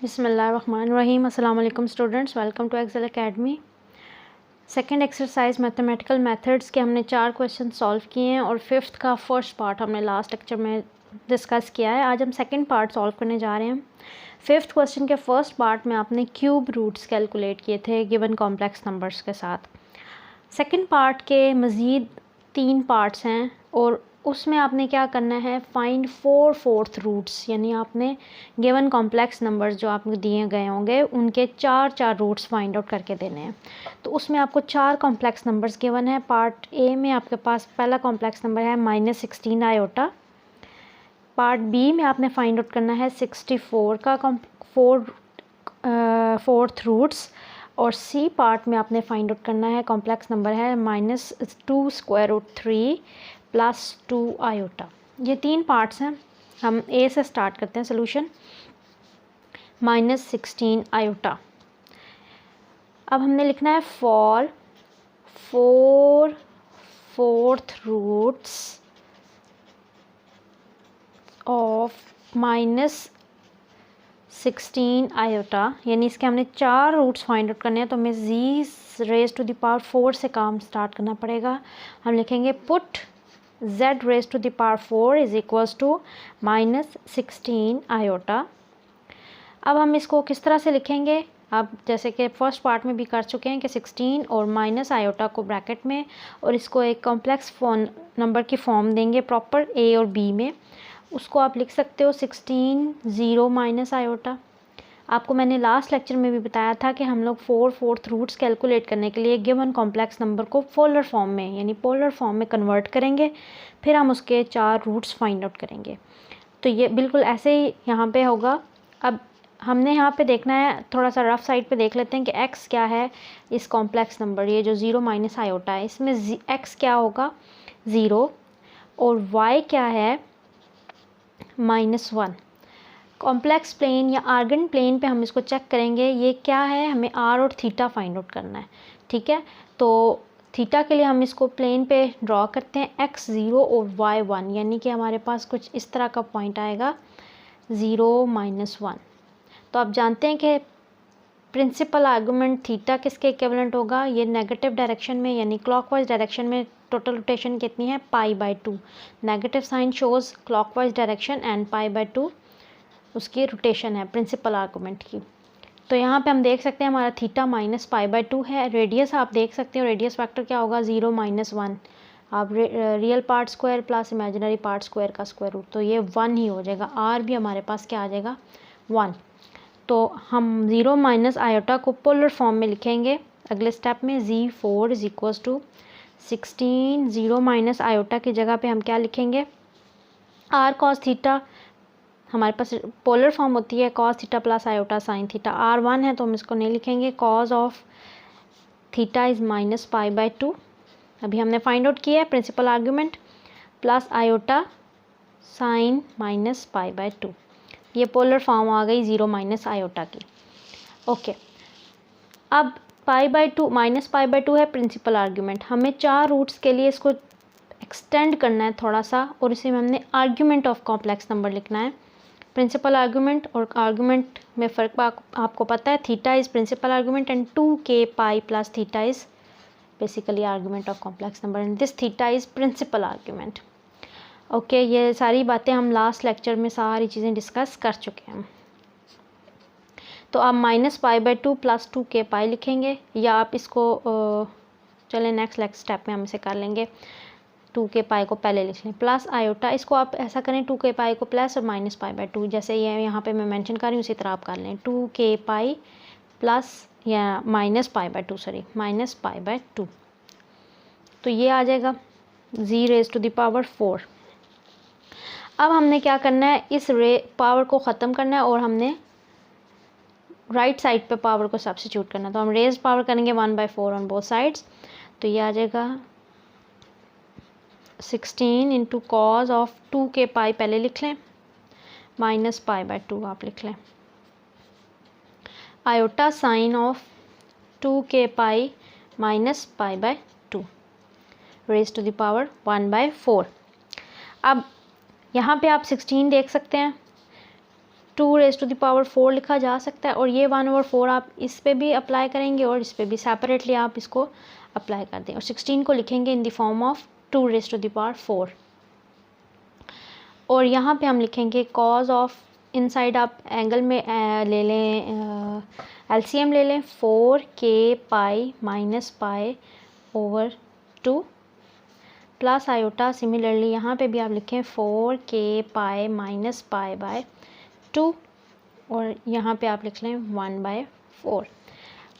बिस्मिल्लाहिर्रहमानिर्रहीम। अस्सलाम वालेकुम students, welcome to Excel academy. Second exercise mathematical methods के हमने 4 क्वेश्चन सॉल्व किए हैं और फिफ्थ का फर्स्ट पार्ट हमने लास्ट लेक्चर में डिस्कस किया है। आज हम सेकंड पार्ट सॉल्व करने जा रहे हैं। फिफ्थ क्वेश्चन के फर्स्ट पार्ट में आपने क्यूब रूट्स कैलकुलेट किए थे गिवन कॉम्प्लेक्स नंबर्स के साथ। सेकंड पार्ट के मज़ीद 3 पार्ट्स हैं और उसमें आपने क्या करना है, फाइंड 4/4 रूट्स, यानी आपने गिवन कॉम्प्लेक्स नंबर्स जो आपको दिए गए होंगे उनके 4 रूट्स फाइंड आउट करके देने हैं। तो उसमें आपको 4 कॉम्प्लेक्स नंबर्स गिवन है। पार्ट ए में आपके पास पहला कॉम्प्लेक्स नंबर है -16 आयोटा। पार्ट बी में आपने फाइंड आउट करना है 64 का 4th रूट्स, और सी पार्ट में आपने फाइंड आउट करना है कॉम्प्लेक्स नंबर है -2√3 + 2 आयोटा। ये 3 पार्ट्स हैं। हम ए से स्टार्ट करते हैं सोल्यूशन। -16 आयोटा। अब हमने लिखना है फॉर 4/4 रूट्स ऑफ -16 आयोटा, यानी इसके हमने 4 रूट्स फाइंड आउट करने हैं। तो हमें z⁴ से काम स्टार्ट करना पड़ेगा। हम लिखेंगे put z⁴ is equals to -16 iota. अब हम इसको किस तरह से लिखेंगे, अब जैसे कि फर्स्ट पार्ट में भी कर चुके हैं कि 16 और माइनस आयोटा को ब्रैकेट में, और इसको एक कॉम्प्लेक्स नंबर की फॉर्म देंगे प्रॉपर ए और बी में। उसको आप लिख सकते हो 16 0 माइनस आयोटा। आपको मैंने लास्ट लेक्चर में भी बताया था कि हम लोग 4/4 रूट्स कैलकुलेट करने के लिए गिवन कॉम्प्लेक्स नंबर को पोलर फॉर्म में, यानी पोलर फॉर्म में कन्वर्ट करेंगे, फिर हम उसके 4 रूट्स फाइंड आउट करेंगे। तो ये बिल्कुल ऐसे ही यहाँ पे होगा। अब हमने यहाँ पे देखना है, थोड़ा सा रफ साइड पे देख लेते हैं कि x क्या है इस कॉम्प्लेक्स नंबर, ये जो 0 माइनस आयोटा है, इसमें x क्या होगा 0, और y क्या है -1। कॉम्प्लेक्स प्लेन या आर्गन प्लेन पे हम इसको चेक करेंगे। ये क्या है, हमें r और थीटा फाइंड आउट करना है, ठीक है। तो थीटा के लिए हम इसको प्लेन पे ड्रॉ करते हैं, x 0 और y 1, यानी कि हमारे पास कुछ इस तरह का पॉइंट आएगा 0 -1। तो आप जानते हैं कि प्रिंसिपल आर्गूमेंट थीटा किसके इक्विवेलेंट होगा, ये नेगेटिव डायरेक्शन में यानी क्लॉकवाइज डायरेक्शन में टोटल रोटेशन कितनी है π/2। Negative sign shows clockwise direction and π/2 उसकी रोटेशन है प्रिंसिपल आर्गूमेंट की। तो यहाँ पे हम देख सकते हैं हमारा थीटा -π/2 है। रेडियस आप देख सकते हो, रेडियस फैक्टर क्या होगा 0 -1। आप real part square plus imaginary part square का स्क्वायर रूट, तो ये 1 ही हो जाएगा। r भी हमारे पास क्या आ जाएगा 1। तो हम 0 माइनस आयोटा को पोलर फॉर्म में लिखेंगे अगले स्टेप में। z⁴ is equals to 16 0 minus iota की जगह पे हम क्या लिखेंगे r cos थीटा। हमारे पास पोलर फॉर्म होती है cos theta plus iota sine theta. r 1 है तो हम इसको नहीं लिखेंगे। cos ऑफ थीटा इज़ -π/2, अभी हमने फाइंड आउट किया है principal argument, plus iota sine -π/2। ये पोलर फॉर्म आ गई 0 माइनस आयोटा की। ओके, अब π/2 -π/2 है प्रिंसिपल आर्गूमेंट। हमें 4 रूट्स के लिए इसको एक्सटेंड करना है थोड़ा सा, और इसी में हमने आर्गूमेंट ऑफ कॉम्प्लेक्स नंबर लिखना है। प्रिंसिपल आर्गूमेंट और आर्गूमेंट में फ़र्क आपको पता है। Theta is principal argument and 2k pi plus theta is basically argument of complex number and this theta is principal argument. Okay, ये सारी बातें हम लास्ट लेक्चर में सारी चीज़ें डिस्कस कर चुके हैं। तो आप -π/2 + 2k पाई लिखेंगे, या आप इसको चलें नेक्स्ट स्टेप में हम इसे कर लेंगे। 2k पाई को पहले लिख लें प्लस आयोटा। इसको आप ऐसा करें 2k पाई को प्लस और -π/2, जैसे ये यहाँ पे मैं मेंशन कर रही हूँ उसी तरह आप कर लें। 2k पाई प्लस या -π/2 सॉरी -π/2, तो ये आ जाएगा z⁴। अब हमने क्या करना है, इस पावर को ख़त्म करना है और हमने राइट साइड पे पावर को सब्स्टिट्यूट करना है। तो हम रेज पावर करेंगे 1/4 ऑन बोथ साइड्स। तो ये आ जाएगा 16 इंटू कॉज ऑफ 2k पाई पहले लिख लें, -π/2 आप लिख लें, iota sine of 2k pi -π/2 raise to the power 1/4। अब यहाँ पे आप 16 देख सकते हैं, 2⁴ लिखा जा सकता है, और ये 1/4 आप इस पे भी अप्लाई करेंगे और इस पे भी सेपरेटली आप इसको अप्लाई कर दें, और 16 को लिखेंगे इन द फॉर्म ऑफ 2⁴। और यहाँ पे हम लिखेंगे कॉज ऑफ, इनसाइड आप एंगल में ले लें, एलसीएम ले लें, 4k pi minus pi over 2 plus iota. Similarly यहाँ पे भी आप लिखें 4k pi minus pi by 2, और यहाँ पे आप लिख लें 1/4।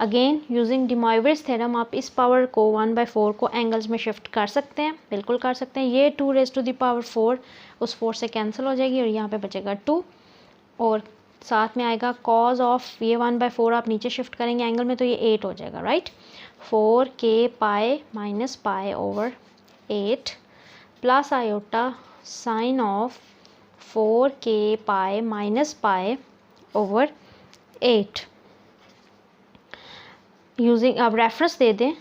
Again using de Moivre's theorem आप इस पावर को 1/4 को एंगल्स में शिफ्ट कर सकते हैं, बिल्कुल कर सकते हैं। ये 2⁴ उस 4 से कैंसिल हो जाएगी और यहाँ पे बचेगा 2, और साथ में आएगा कॉज ऑफ, ये 1/4 आप नीचे शिफ्ट करेंगे एंगल में तो ये 8 हो जाएगा, right. 4k pi minus pi over 8 plus iota sine of 4k pi minus pi over 8। Using, अब रेफरेंस दे दें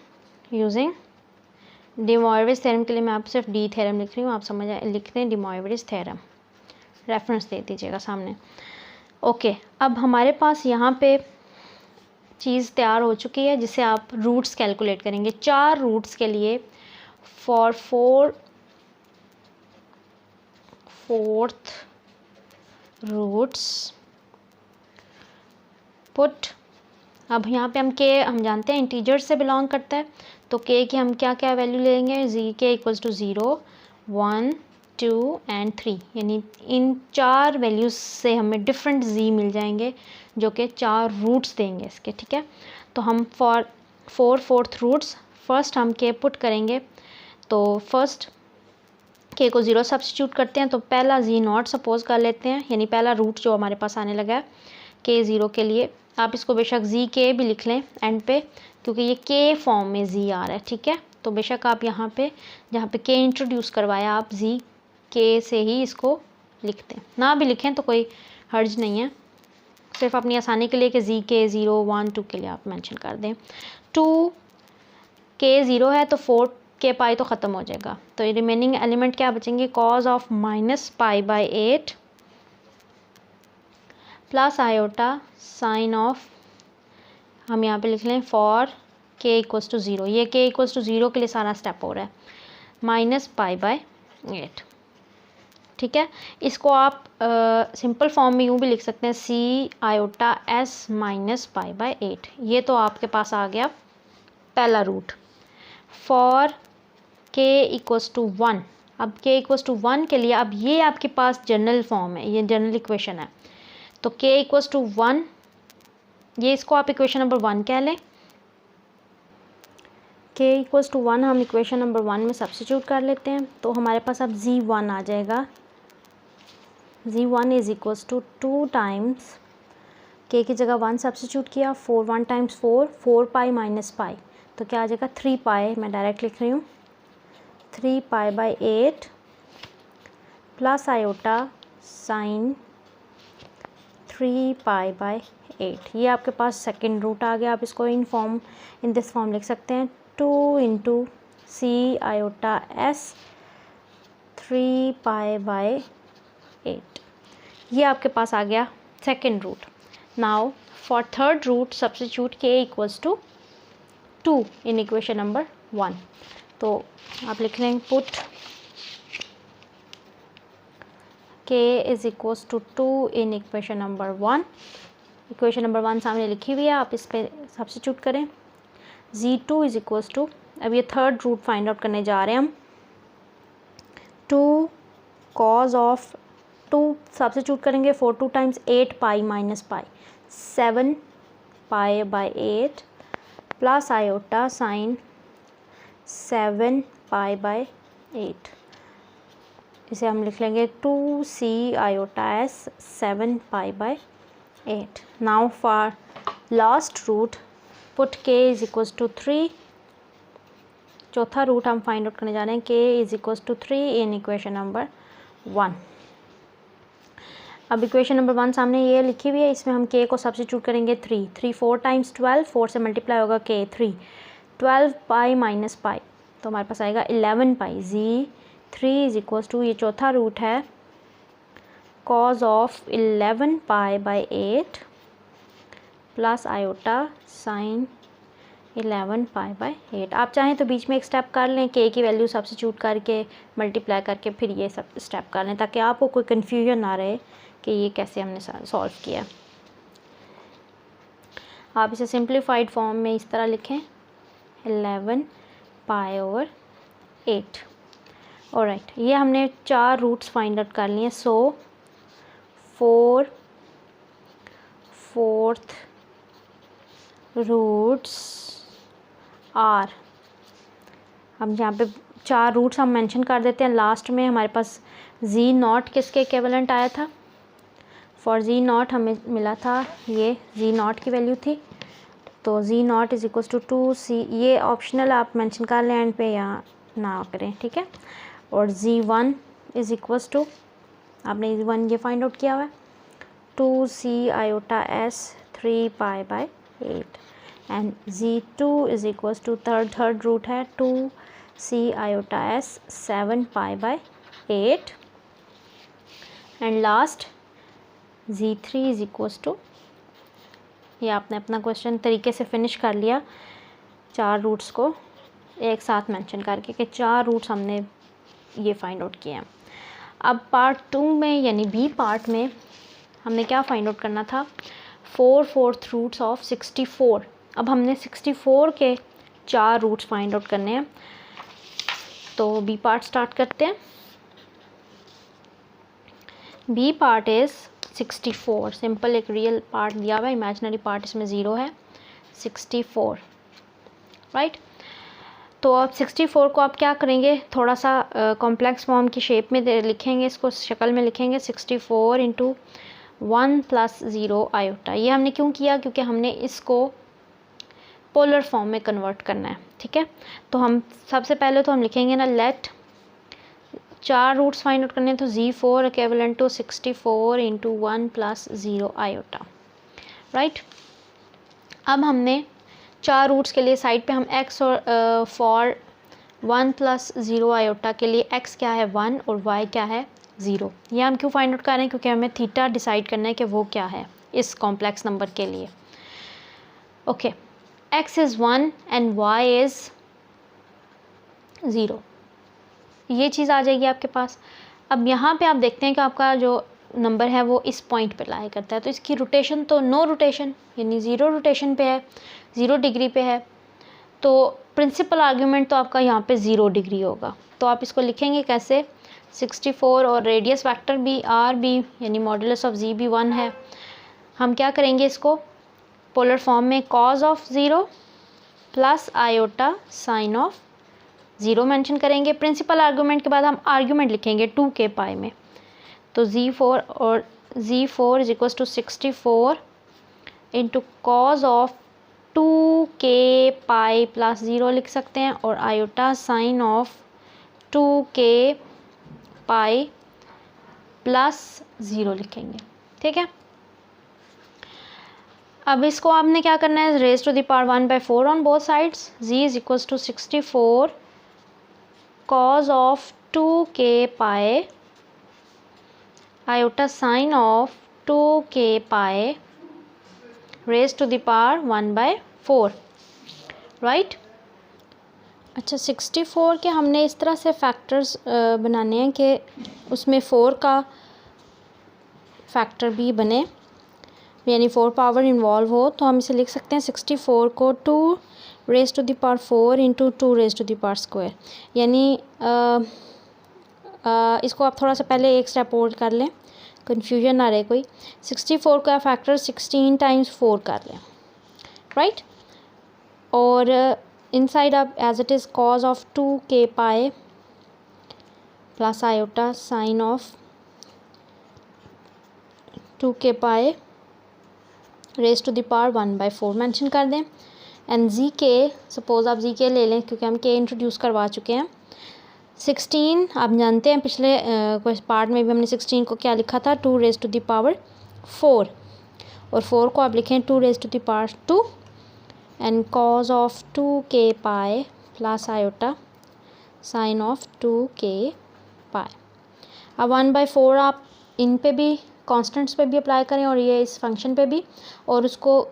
यूजिंग de Moivre's थ्योरम के लिए मैं आप सिर्फ डी थ्योरम लिख रही हूँ, आप समझ लिख दें de Moivre's थ्योरम, रेफरेंस दे दीजिएगा सामने। ओके, अब हमारे पास यहाँ पे चीज़ तैयार हो चुकी है जिससे आप रूट्स कैलकुलेट करेंगे। 4 रूट्स के लिए फॉर 4th रूट्स पुट, अब यहाँ पे हम हम जानते हैं इंटीजर से बिलोंग करता है, तो k की हम क्या क्या वैल्यू लेंगे, k = 0, 1, 2 एंड 3, यानी इन 4 वैल्यूज़ से हमें डिफरेंट z मिल जाएंगे जो कि 4 रूट्स देंगे इसके, ठीक है। तो हम फॉर 4th रूट्स फर्स्ट हम k पुट करेंगे, तो फर्स्ट k को 0 सब्स्टिट्यूट करते हैं, तो पहला z0 सपोज कर लेते हैं, यानी पहला रूट जो हमारे पास आने लगा है k 0 के लिए। आप इसको बेशक zk भी लिख लें एंड पे, क्योंकि ये k फॉर्म में z आ रहा है, ठीक है। तो बेशक आप यहाँ पे जहाँ पे k इंट्रोड्यूस करवाया आप zk से ही इसको लिख दें, ना भी लिखें तो कोई हर्ज नहीं है, सिर्फ अपनी आसानी के लिए कि zk 0, 1, 2 के लिए आप मेंशन कर दें। 2k 0 है तो 4k पाई तो ख़त्म हो जाएगा, तो ये रिमेनिंग एलिमेंट क्या बचेंगे, cos of -π/8 plus iota sine of, हम यहाँ पे लिख लें फॉर k = 0, ये k = 0 के लिए सारा स्टेप हो रहा है, -π/8, ठीक है। इसको आप सिंपल फॉर्म में यूँ भी लिख सकते हैं c⁻s -π/8, ये तो आपके पास आ गया पहला रूट। फॉर k = 1, अब k = 1 के लिए अब ये आपके पास जनरल फॉर्म है, ये जनरल इक्वेशन है, तो k = 1, ये इसको आप इक्वेशन नंबर 1 कह लें। k = 1 हम इक्वेशन नंबर 1 में सब्स्टिट्यूट कर लेते हैं, तो हमारे पास अब z1 आ जाएगा, z1 = 2 टाइम्स k की जगह 1 सब्स्टिट्यूट किया, 1 × 4, 4π - π, तो क्या आ जाएगा 3π, मैं डायरेक्ट लिख रही हूँ 3π/8 प्लस आयोटा साइन 3π/8, ये आपके पास सेकंड रूट आ गया। आप इसको इन दिस फॉर्म लिख सकते हैं, 2 × c⁻s 3π/8, ये आपके पास आ गया second root. Now for third root substitute k = 2 in equation number 1, तो आप लिख लें put k = 2 in equation number 1, equation number 1 सामने लिखी हुई है, आप इस पे सब्स्टिट्यूट करें। z2 = अब ये थर्ड रूट फाइंड आउट करने जा रहे हैं हम, 2 कॉज ऑफ 2 सब्स्टिट्यूट करेंगे, 4 2 टाइम्स 8π - π, 7π/8 प्लस आयोटा साइन 7π/8, इसे हम लिख लेंगे 2c⁻s 7π/8। Now for last root put k = 3, चौथा रूट हम फाइंड आउट करने जा रहे हैं, k = 3 इन इक्वेशन नंबर 1। अब इक्वेशन नंबर 1 सामने ये लिखी हुई है, इसमें हम k को सब्स्टिट्यूट करेंगे 3 4 टाइम्स 12, 4 से मल्टीप्लाई होगा k 3, 12π - π, तो हमारे पास आएगा 11π। z3 = ये चौथा रूट है, cos of 11 pi by 8 plus iota sign 11 pi by 8। आप चाहें तो बीच में एक स्टेप कर लें, के की वैल्यू सब्स्टिट्यूट करके मल्टीप्लाई करके फिर ये सब स्टेप कर लें, ताकि आपको कोई कन्फ्यूजन ना रहे कि ये कैसे हमने सॉल्व किया। आप इसे सिंप्लीफाइड फॉर्म में इस तरह लिखें 11 पाई ओवर 8। ऑलराइट, ये हमने 4 रूट्स फाइंड आउट कर लिए। सो 4/4 रूट्स आर, हम यहाँ पे 4 रूट्स हम मेंशन कर देते हैं। लास्ट में हमारे पास जी नॉट किसके इक्विवेलेंट आया था? फॉर जी नॉट हमें मिला था, ये जी नॉट की वैल्यू थी, तो z naught is equal to 2c। ये ऑप्शनल आप मेंशन कर लें एंड पे या ना करें, ठीक है। और z1 इज इक्वल टू, आपने z1 ये फाइंड आउट किया हुआ है 2c iota s 3 pi by 8 and z2 is equal to third root है 2c iota s 7 pi by 8 and last z3 is equal to, ये आपने अपना क्वेश्चन तरीके से फिनिश कर लिया 4 रूट्स को एक साथ मेंशन करके कि 4 रूट्स हमने ये फाइंड आउट किए हैं। अब पार्ट 2 में यानी बी पार्ट में हमने क्या फाइंड आउट करना था? 4/4 रूट्स ऑफ 64। अब हमने 64 के 4 रूट्स फाइंड आउट करने हैं, तो बी पार्ट स्टार्ट करते हैं। बी पार्ट इज़ 64, सिंपल एक रियल पार्ट दिया हुआ है, इमेजिनरी पार्ट इसमें 0 है, 64 राइट। तो अब 64 को आप क्या करेंगे, थोड़ा सा कॉम्प्लेक्स फॉर्म की शेप में लिखेंगे, इसको शक्ल में लिखेंगे 64 इंटू 1 प्लस 0 आयोटा। ये हमने क्यों किया? क्योंकि हमने इसको पोलर फॉर्म में कन्वर्ट करना है, ठीक है। तो हम सबसे पहले तो हम लिखेंगे ना, लेट 4 रूट्स फाइंड आउट करने हैं, तो z4 equivalent to 64 into 1 plus 0 iota right. अब हमने 4 रूट्स के लिए साइड पे हम x और फॉर 1 प्लस 0 आयोटा के लिए x क्या है 1 और y क्या है 0। ये हम क्यों फाइंड आउट कर रहे हैं? क्योंकि हमें थीटा डिसाइड करना है कि वो क्या है इस कॉम्प्लेक्स नंबर के लिए। Okay, x is 1 and y is 0, ये चीज़ आ जाएगी आपके पास। अब यहाँ पे आप देखते हैं कि आपका जो नंबर है वो इस पॉइंट पे लाई करता है, तो इसकी रोटेशन तो नो रोटेशन यानी 0 रोटेशन पे है, 0 डिग्री पे है, तो प्रिंसिपल आर्ग्यूमेंट तो आपका यहाँ पे 0 डिग्री होगा। तो आप इसको लिखेंगे कैसे? 64 और रेडियस फैक्टर भी आर भी यानी मॉडुलस ऑफ जी भी 1 है। हम क्या करेंगे, इसको पोलर फॉर्म में cause of 0 plus iota sine of 0 mention करेंगे। प्रिंसिपल आर्गूमेंट के बाद हम आर्गूमेंट लिखेंगे 2k पाई में, तो z4 और z4 is equal to 64 into cos of 2k pi plus 0 लिख सकते हैं, और iota sine of 2k pi plus 0 लिखेंगे, ठीक है। अब इसको आपने क्या करना है, raise to the power 1/4 on both sides. z is equal to 64 cos of 2k pi iota sin of 2k pi raised to the power 1/4 right. अच्छा, 64 के हमने इस तरह से फैक्टर्स बनाने हैं कि उसमें 4 का फैक्टर भी बने, यानी 4 पावर इन्वॉल्व हो। तो हम इसे लिख सकते हैं 64 को 2 raise to the power 4 into 2 raise to the power square, यानी इसको आप थोड़ा सा पहले एक स्टेप और कर लें, कन्फ्यूजन ना रहे कोई। 64 का फैक्टर 16 टाइम्स 4 कर लें राइट। और इनसाइड आप as it is cos of 2k pi plus iota sine of 2k pi raise to the power 1/4 mention कर दें। एंड जी के, सपोज आप जी के ले लें क्योंकि हम के इंट्रोड्यूस करवा चुके हैं। 16 आप जानते हैं, पिछले कुछ पार्ट में भी हमने 16 को क्या लिखा था, 2 रेज टू द पावर 4, और 4 को आप लिखें 2 raise to the power 2 and cos of 2k pi plus iota sine of 2k pi. अब 1/4 आप इन पे भी कांस्टेंट्स पे भी अप्लाई करें और ये इस फंक्शन पे भी, और उसको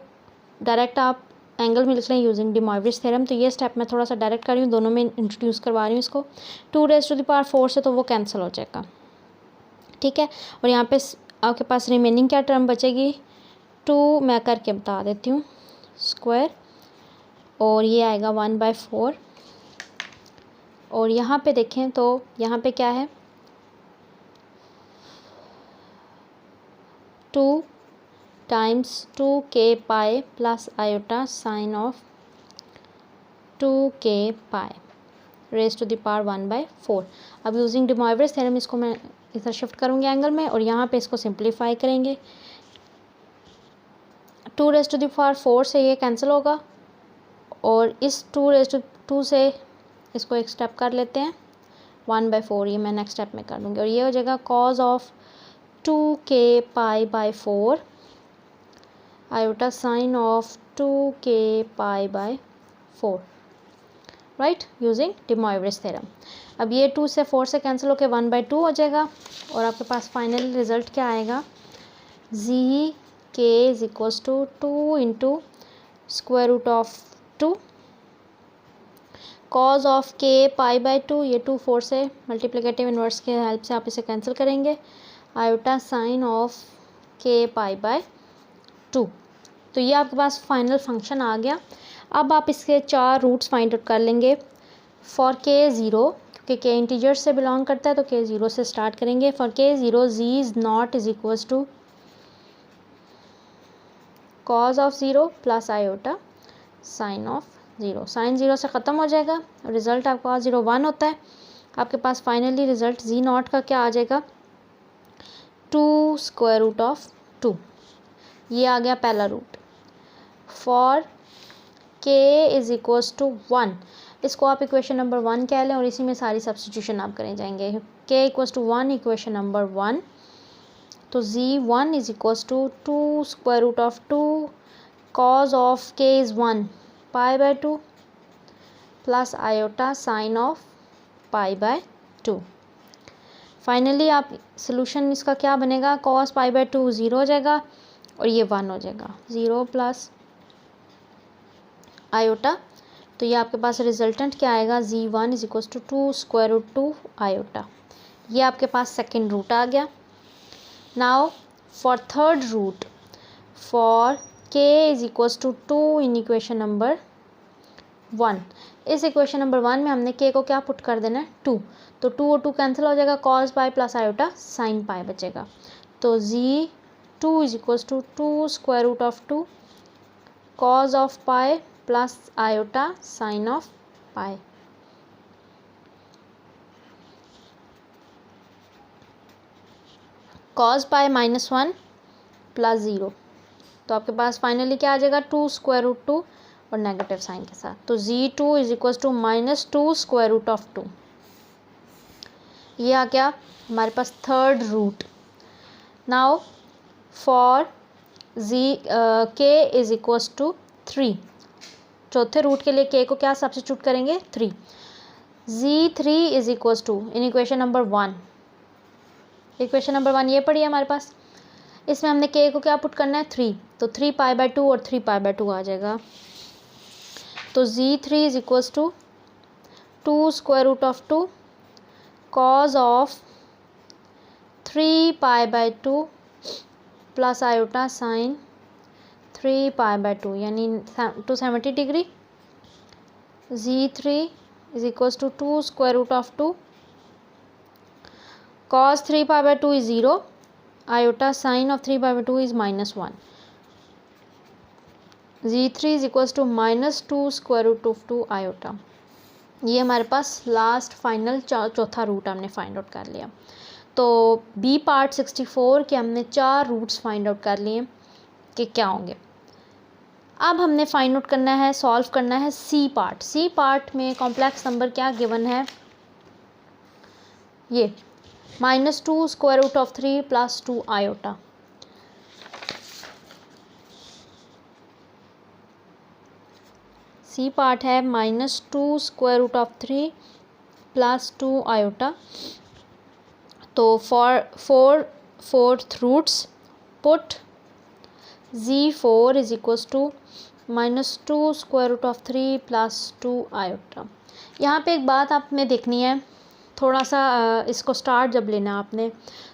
डायरेक्ट आप एंगल में लिख लें यूजिंग डी मोइवरेज थ्योरम। तो ये स्टेप मैं थोड़ा सा डायरेक्ट कर रही हूँ, दोनों में इंट्रोड्यूस करवा रही हूँ इसको। 2⁴ से तो वो कैंसिल हो जाएगा, ठीक है। और यहाँ पे आपके पास रिमेनिंग क्या टर्म बचेगी, 2 मैं करके बता देती हूँ स्क्वायर, और ये आएगा 1/4। और यहाँ पे देखें तो यहाँ पे क्या है, 2 times 2k pi plus iota sine of 2k pi raise to the power 1/4। अब यूजिंग डी मोइवरेज थ्योरम इसको मैं इधर शिफ्ट करूँगी एंगल में, और यहाँ पे इसको सिंप्लीफाई करेंगे। 2⁴ से ये कैंसिल होगा, और इस 2 से इसको एक स्टेप कर लेते हैं, 1/4 ये मैं नेक्स्ट स्टेप में कर दूँगी, और ये हो जाएगा cos of 2k pi 4 iota sine of 2k pi 4, right, using de Moivre's theorem. अब ये 2 से 4 से कैंसिल होकर 1/2 हो जाएगा, और आपके पास फाइनल रिजल्ट क्या आएगा, G K is equals to 2 into square root of 2 cos of K pi 2, ये 2 4 से मल्टीप्लिकेटिव इन्वर्स के हेल्प से आप इसे कैंसिल करेंगे, iota sine of K pi 2। तो ये आपके पास फाइनल फंक्शन आ गया। अब आप इसके 4 रूट्स फाइंड आउट कर लेंगे फॉर के 0, क्योंकि के इंटीजर से बिलोंग करता है तो के 0 से स्टार्ट करेंगे। For k 0 z is not is equals to cos of 0 plus iota sine of 0। Sine 0 से ख़त्म हो जाएगा, रिज़ल्ट आपके पास 0 1 होता है। आपके पास फाइनली रिज़ल्ट जी नॉट का क्या आ जाएगा, 2 स्क्वायर रूट ऑफ 2। ये आ गया पहला रूट। फॉर के इज़ इक्वल्स टू 1, इसको आप इक्वेशन नंबर 1 कह लें, और इसी में सारी सब्स्टिट्यूशन आप करें जाएंगे। के इक्वल्स टू 1 इक्वेशन नंबर 1, तो z1 is equals to 2 square root of 2 cos of k is 1 π/2 plus iota sine of π/2। Finally आप सोल्यूशन इसका क्या बनेगा, cos π/2 0 हो जाएगा, और ये 1 हो जाएगा, 0 प्लस आयोटा। तो ये आपके पास रिजल्टेंट क्या आएगा, z1 is equals to 2 square root 2 iota. ये आपके पास सेकेंड रूट आ गया। Now for third root, for k is equals to 2 in equation number 1। इस इक्वेशन नंबर 1 में हमने के को क्या पुट कर देना है, 2, तो 2 और 2 कैंसिल हो जाएगा, cos pi plus iota sine pi बचेगा। तो z2 is equals to 2 square root of 2 cos of pi plus iota sine of pi. cos pi -1 plus 0, तो आपके पास फाइनली क्या आ जाएगा, 2 स्क्वायर रूट 2 और नेगेटिव साइन के साथ। तो z2 is equals to -2 square root of 2। ये आ गया हमारे पास third root. Now for k is equals to 3, चौथे रूट के लिए के को क्या सब्स्टिट्यूट करेंगे, 3। z3 is equals to in equation number 1, equation number 1 ये पड़ी है हमारे पास, इसमें हमने के को क्या पुट करना है, 3, तो 3 π/2 और 3 π/2 आ जाएगा। तो z3 is equals to 2 square root of 2 cos of 3 π/2 plus iota sine 3 π/2 यानी 270 डिग्री। z3 is equals to 2 square root of 2 cos 3 π/2 is 0, iota sin of 3 π/2 is -1. z3 is equals to -2 square root of 2 iota। ये हमारे पास last final चौथा root हमने find out कर लिया। तो B part 64 के हमने 4 रूट्स फाइंड आउट कर लिए कि क्या होंगे। अब हमने फाइंड आउट करना है, सॉल्व करना है सी पार्ट। सी पार्ट में कॉम्प्लेक्स नंबर क्या गिवन है, ये -2 square root of 3 plus 2 iota. C part है -2 square root of 3 plus 2 iota. तो fourth roots put z4 is equals to -2 square root of 3 plus 2 iota. यहाँ पे एक बात आपने देखनी है, थोड़ा सा इसको स्टार्ट जब लेना है आपने,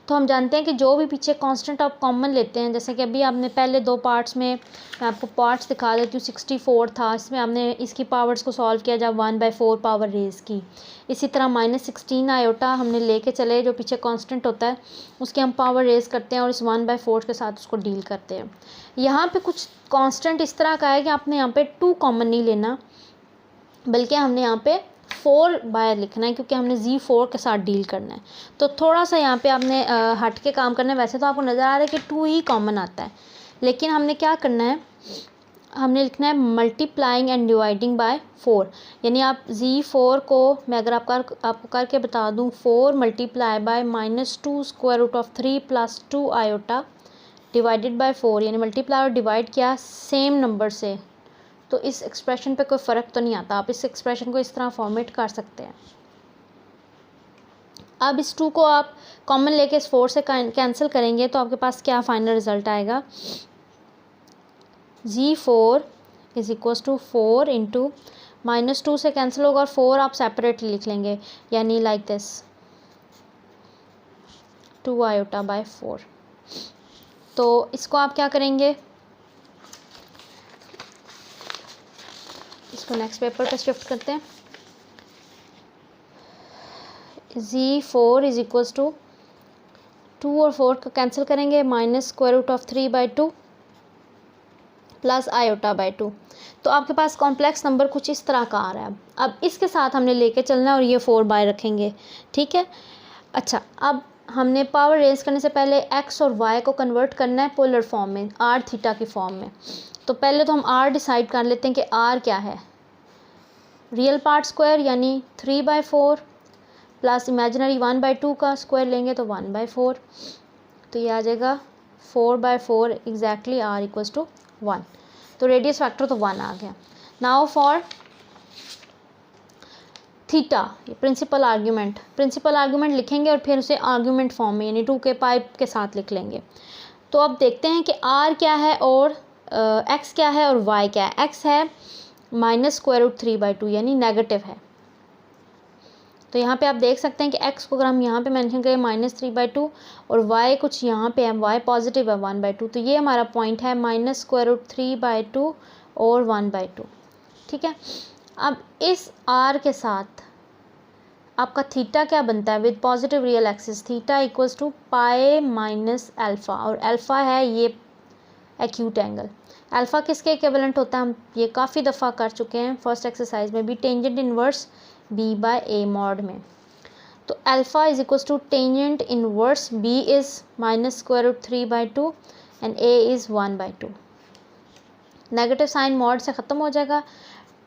तो हम जानते हैं कि जो भी पीछे कांस्टेंट आप कॉमन लेते हैं, जैसे कि अभी आपने पहले दो पार्ट्स में, मैं आपको पार्ट्स दिखा देती हूँ, 64 था, इसमें हमने इसकी पावर्स को सॉल्व किया जब 1/4 पावर रेज की। इसी तरह -16 आयोटा हमने लेके चले, जो पीछे कांस्टेंट होता है उसकी हम पावर रेज करते हैं और इस 1/4 के साथ उसको डील करते हैं। यहाँ पर कुछ कांस्टेंट इस तरह का है कि आपने यहाँ पर 2 कॉमन नहीं लेना, बल्कि हमने यहाँ पे 4 बाय लिखना है, क्योंकि हमने z4 के साथ डील करना है। तो थोड़ा सा यहाँ पे आपने हट के काम करना है। वैसे तो आपको नज़र आ रहा है कि 2 ही कॉमन आता है, लेकिन हमने क्या करना है, हमने लिखना है मल्टीप्लाइंग एंड डिवाइडिंग बाय 4। यानी आप z4 को मैं अगर आपको करके बता दूँ, 4 multiply by -2 square root of 3 plus 2 iota divided by 4, यानी मल्टीप्लाई और डिवाइड किया सेम नंबर से, तो इस एक्सप्रेशन पे कोई फ़र्क तो नहीं आता। आप इस एक्सप्रेशन को इस तरह फॉर्मेट कर सकते हैं। अब इस 2 को आप कॉमन लेके इस 4 से कैंसिल करेंगे तो आपके पास क्या फाइनल रिजल्ट आएगा, z4 is equals to 4 into -2 से कैंसिल होगा और 4 आप सेपरेटली लिख लेंगे, यानी लाइक दिस 2 आयोटा बाय 4। तो इसको आप क्या करेंगे, इसको नेक्स्ट पेपर पे शिफ्ट करते हैं। z4 इज इक्वल्स टू 2 और 4 को कैंसिल करेंगे, -√3/2 प्लस आयोटा बाय 2। तो आपके पास कॉम्प्लेक्स नंबर कुछ इस तरह का आ रहा है। अब इसके साथ हमने लेके चलना है और ये 4 बाय रखेंगे, ठीक है। अच्छा, अब हमने पावर रेज करने से पहले x और y को कन्वर्ट करना है पोलर फॉर्म में, r थीटा की फॉर्म में। तो पहले तो हम r डिसाइड कर लेते हैं कि r क्या है। रियल पार्ट स्क्वायर यानी 3/4 प्लस इमेजिनरी 1/2 का स्क्वायर लेंगे तो 1/4, तो ये आ जाएगा 4/4 एग्जैक्टली r इक्वल्स टू 1। तो रेडियस फैक्टर तो 1 आ गया। Now for theta, principal argument लिखेंगे और फिर उसे आर्ग्यूमेंट फॉर्म में यानी 2 के पाइप के साथ लिख लेंगे। तो अब देखते हैं कि r क्या है और x क्या है और y क्या है। x है -√3/2 यानी नेगेटिव है। तो यहाँ पे आप देख सकते हैं कि x को अगर हम यहाँ पे मेंशन करें -3/2 और y कुछ यहाँ पे है, y पॉजिटिव है 1/2, तो ये हमारा पॉइंट है -√3/2 और 1/2, ठीक है। अब इस r के साथ आपका थीटा क्या बनता है, with positive real axis theta equals to pi minus alpha, और अल्फ़ा है ये एक्यूट एंगल। अल्फ़ा किसके इक्विवेलेंट होता है, हम ये काफ़ी दफ़ा कर चुके हैं फर्स्ट एक्सरसाइज में भी, टेंजेंट इनवर्स b/a मॉड में। तो alpha is equals to tangent inverse b is -√3/2 and a is 1/2। Negative sign mod से ख़त्म हो जाएगा,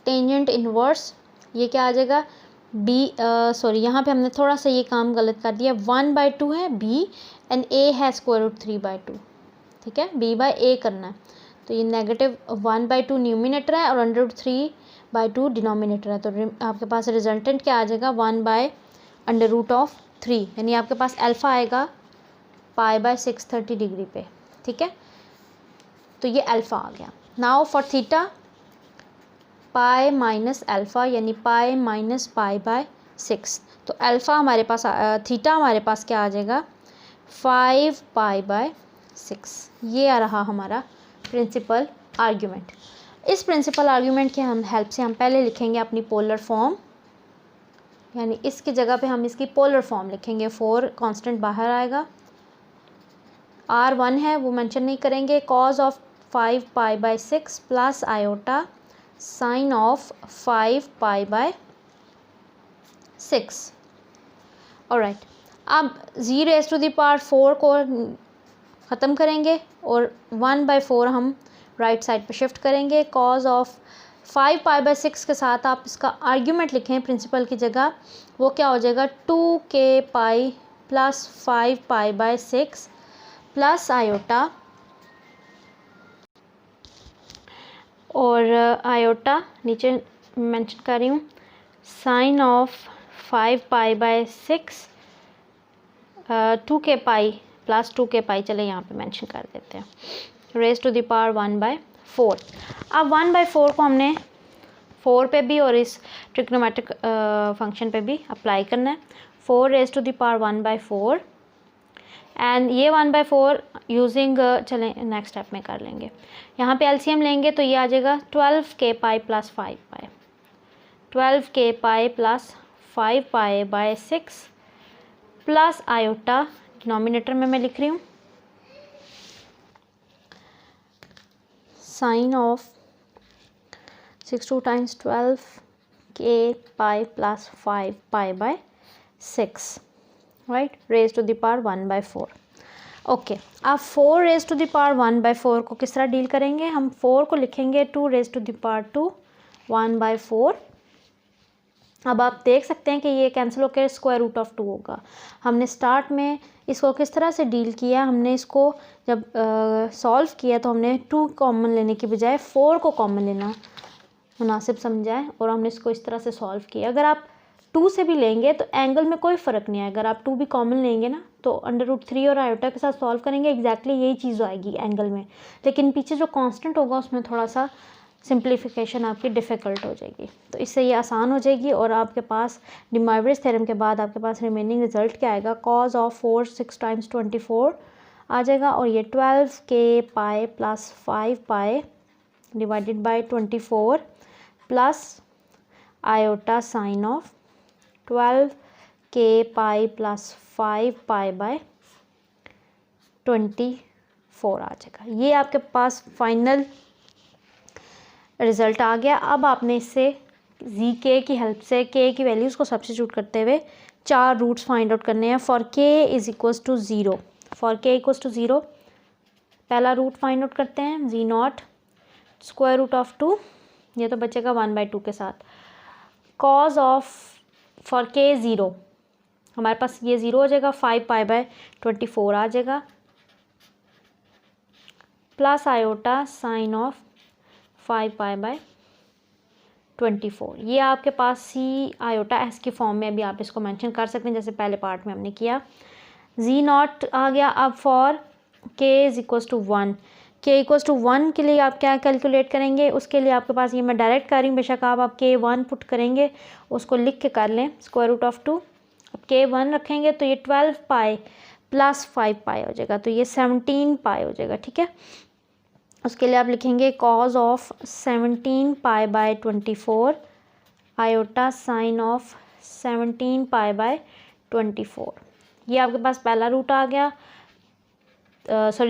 टेंजेंट इनवर्स ये क्या आ जाएगा यहाँ पे हमने थोड़ा सा ये काम गलत कर दिया, 1/2 है b एंड a है √3/2, ठीक है, b/a करना है। तो ये नेगेटिव 1/2 न्यूमिनेटर है और √3/2 डिनोमिनेटर है। तो आपके पास रिजल्टेंट क्या आ जाएगा, 1/√3, यानी आपके पास अल्फ़ा आएगा π/630 डिग्री पे, ठीक है। तो ये अल्फ़ा आ गया। Now for theta pi minus alpha यानी पाई माइनस π/6। तो अल्फ़ा हमारे पास थीटा हमारे पास क्या आ जाएगा, 5π/6। ये आ रहा हमारा प्रिंसिपल आर्ग्यूमेंट। इस प्रिंसिपल आर्ग्यूमेंट के हम हेल्प से हम पहले लिखेंगे अपनी पोलर फॉर्म, यानी इसकी जगह पे हम इसकी पोलर फॉर्म लिखेंगे। 4 कांस्टेंट बाहर आएगा, r1 है वो मेंशन नहीं करेंगे, cos of 5π/6 plus iota sine of 5π/6। Alright, अब z⁴ को ख़त्म करेंगे और 1/4 हम राइट साइड पे शिफ्ट करेंगे। कॉज ऑफ 5π/6 के साथ आप इसका आर्ग्यूमेंट लिखें प्रिंसिपल की जगह, वो क्या हो जाएगा 2k प्लस 5π/6 प्लस आयोटा, और आयोटा नीचे मेंशन कर रही हूँ, sine of 5π/6 2k plus 2k पाई, चले यहाँ पे मेंशन कर देते हैं, रेज टू द पावर 1/4। अब 1/4 को हमने 4 पे भी और इस ट्रिग्नोमेट्रिक फंक्शन पे भी अप्लाई करना है। 4 raise to the power 1/4 and ये 1/4 यूजिंग चलें नेक्स्ट स्टेप में कर लेंगे। यहाँ पे एलसीएम लेंगे तो ये आ जाएगा 12k pi plus 5 pi, 12k pi plus 5 pi plus iota, denominator में मैं लिख रही हूँ sine of 6 times 12k pi plus 5 pi right, raise to the power 1/4। Okay, अब 4 रेज टू द पावर 1/4 को किस तरह डील करेंगे? हम 4 को लिखेंगे 2 रेज टू द पावर 2 1/4। अब आप देख सकते हैं कि ये कैंसिल होकर स्क्वायर रूट ऑफ 2 होगा। हमने स्टार्ट में इसको किस तरह से डील किया, हमने इसको जब सॉल्व किया तो हमने 2 कॉमन लेने की बजाय 4 को कॉमन लेना मुनासिब समझा है और हमने इसको इस तरह से सॉल्व किया। अगर आप 2 से भी लेंगे तो एंगल में कोई फ़र्क नहीं आएगा। अगर आप 2 भी कॉमन लेंगे ना तो √3 और आयोटा के साथ सॉल्व करेंगे, एग्जैक्टली यही चीज़ आएगी एंगल में, लेकिन पीछे जो कांस्टेंट होगा उसमें थोड़ा सा सिंप्लीफिकेशन आपकी डिफ़िकल्ट हो जाएगी। तो इससे ये आसान हो जाएगी और आपके पास डी मोइवरेज थ्योरम के बाद आपके पास रिमेनिंग रिजल्ट क्या आएगा, कॉज ऑफ 4 6 टाइम्स 24 आ जाएगा और ये 12k plus 5 divided by 24 plus iota sine of 12k plus 5 आ जाएगा। ये आपके पास फाइनल रिज़ल्ट आ गया। अब आपने इससे k की हेल्प से k की वैल्यूज़ को सब्स्टिट्यूट करते हुए 4 रूट्स फाइंड आउट करने हैं। For k is equals to 0, for k equals to 0 पहला रूट फाइंड आउट करते हैं, z0 स्क्वायर रूट ऑफ 2, ये तो बचेगा 1/2 के साथ। कॉज ऑफ फॉर k 0, हमारे पास ये 0 हो जाएगा, 5 पाई/24 आ जाएगा प्लस आयोटा साइन ऑफ 5 पाई/24। ये आपके पास सी आयोटा एस की फॉर्म में भी आप इसको मेंशन कर सकते हैं जैसे पहले पार्ट में हमने किया। z0 आ गया। अब for k is equals to 1, k equals to 1 के लिए आप क्या कैलकुलेट करेंगे, उसके लिए आपके पास ये मैं डायरेक्ट कर रही हूँ, बेशक आप k 1 पुट करेंगे उसको लिख के कर लें स्क्वायर रूट ऑफ 2। अब k 1 रखेंगे तो ये 12 पाई प्लस 5 पाई हो जाएगा, तो ये 17 पाई हो जाएगा। ठीक है, उसके लिए आप लिखेंगे cos of 17 pi iota sine of 17 pi. ये आपके पास पहला रूट आ गया,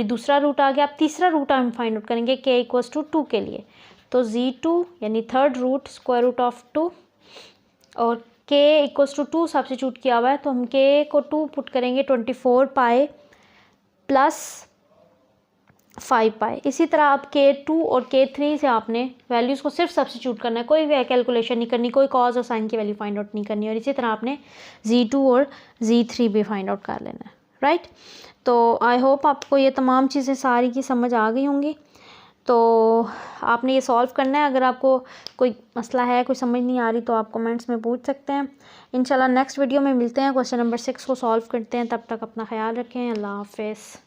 दूसरा रूट आ गया। अब तीसरा रूट हम फाइंड आउट करेंगे k इक्वल्स टू 2 के लिए, तो z2 यानी third root square root of 2 और k इक्वल्स टू 2 सब्स्टिट्यूट किया हुआ है तो हम k को 2 पुट करेंगे 24 पाई प्लस 5 पाई। इसी तरह आप k2 और k3 से आपने वैल्यूज़ को सिर्फ सब्स्टिट्यूट करना है, कोई कैलकुलेशन नहीं करनी, कोई कॉज और साइन की वैल्यू फाइंड आउट नहीं करनी, और इसी तरह आपने z2 और z3 भी फाइंड आउट कर लेना है। राइट, तो आई होप आपको ये तमाम चीज़ें सारी की समझ आ गई होंगी। तो आपने ये सॉल्व करना है। अगर आपको कोई मसला है, कोई समझ नहीं आ रही तो आप कमेंट्स में पूछ सकते हैं। इंशाल्लाह नेक्स्ट वीडियो में मिलते हैं, क्वेश्चन नंबर 6 को सॉल्व करते हैं। तब तक अपना ख्याल रखें, अल्लाह हाफ़िज़।